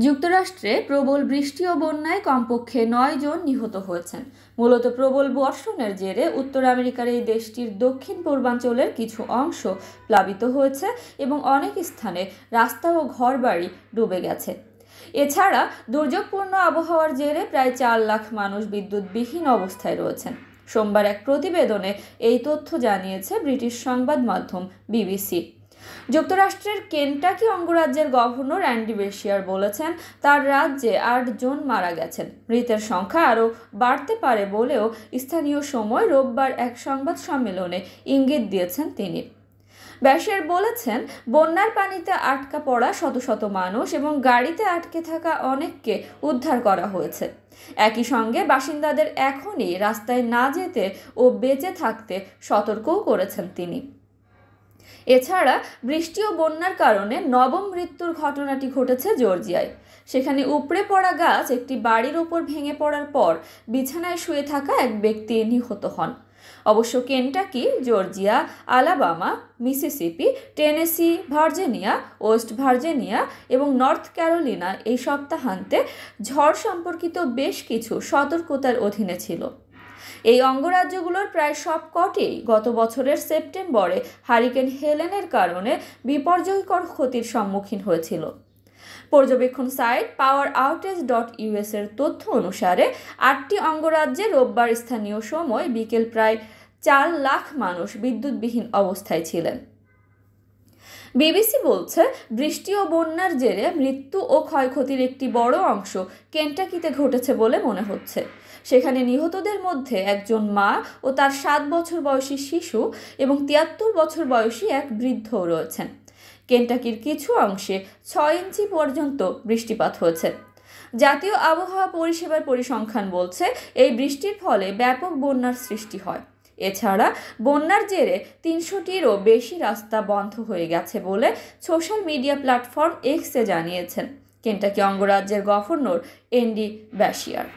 যুক্তরাষ্ট্রে প্রবল বৃষ্টি ও বন্যায় কমপক্ষে 9 জন নিহত হয়েছেন। মূলত প্রবল বর্ষণের জেরে উত্তর আমেরিকার এই দেশটির দক্ষিণ পূর্বাঞ্চলের কিছু অংশ প্লাবিত হয়েছে এবং অনেক স্থানে রাস্তা ও ঘরবাড়ি ডুবে গেছে। এছাড়া দুর্যোগপূর্ণ আবহাওয়ার জেরে প্রায় 4 লাখ মানুষ বিদ্যুৎবিহীন অবস্থায় রয়েছেন। সোমবার এক প্রতিবেদনে এই তথ্য জানিয়েছে ব্রিটিশ সংবাদ মাধ্যম বিবিসি। যুক্তরাষ্ট্রের কেন্টাকি অঙ্গরাজ্যের গভর্নর অ্যান্ডি বেশিয়ার বলেছেন, তার রাজ্যে 8 জন মারা গেছেন। মৃতের সংখ্যা আরও বাড়তে পারে বলেও স্থানীয় সময় রোববার এক সংবাদ সম্মেলনে ইঙ্গিত দিয়েছেন তিনি। বেশিয়ার বলেছেন, বন্যার পানিতে আটকা পড়া শত শত মানুষ এবং গাড়িতে আটকে থাকা অনেককে উদ্ধার করা হয়েছে। একই সঙ্গে বাসিন্দাদের এখনই রাস্তায় না যেতে ও বেঁচে থাকতে সতর্কও করেছেন তিনি। এছাড়া বৃষ্টি ও বন্যার কারণে নবম মৃত্যুর ঘটনাটি ঘটেছে জর্জিয়ায়। সেখানে উপড়ে পড়া গাছ একটি বাড়ির ওপর ভেঙে পড়ার পর বিছানায় শুয়ে থাকা এক ব্যক্তি নিহত হন। অবশ্য Kentucky, Georgia, Alabama, Mississippi, Tennessee, Virginia, West Virginia এবং নর্থ ক্যারোলিনা এই সপ্তাহান্তে ঝড় সম্পর্কিত বেশ কিছু সতর্কতার অধীনে ছিল। এই অঙ্গরাজ্যগুলোর প্রায় সবকটিই গত বছরের সেপ্টেম্বরে হারিকেন হেলেনের কারণে বিপর্যয়কর ক্ষতির সম্মুখীন হয়েছিল। পর্যবেক্ষণ সাইট poweroutage.us এর তথ্য অনুসারে 8টি অঙ্গরাজ্যে রোববার স্থানীয় সময় বিকেল প্রায় 4 লাখ মানুষ বিদ্যুৎবিহীন অবস্থায় ছিলেন। বিবিসি বলছে, বৃষ্টি ও বন্যার জেরে মৃত্যু ও ক্ষয়ক্ষতির একটি বড় অংশ কেন্টাকিতে ঘটেছে বলে মনে হচ্ছে। সেখানে নিহতদের মধ্যে একজন মা ও তার 7 বছর বয়সী শিশু এবং 73 বছর বয়সী এক বৃদ্ধও রয়েছেন। কেন্টাকির কিছু অংশে 6 ইঞ্চি পর্যন্ত বৃষ্টিপাত হয়েছে। জাতীয় আবহাওয়া পরিষেবার পরিসংখ্যান বলছে, এই বৃষ্টির ফলে ব্যাপক বন্যার সৃষ্টি হয়। এছাড়া বন্যার জেরে 300টিরও বেশি রাস্তা বন্ধ হয়ে গেছে বলে সোশ্যাল মিডিয়া প্ল্যাটফর্ম এক্সে জানিয়েছেন কেন্টাকি অঙ্গরাজ্যের গভর্নর অ্যান্ডি বেশিয়ার।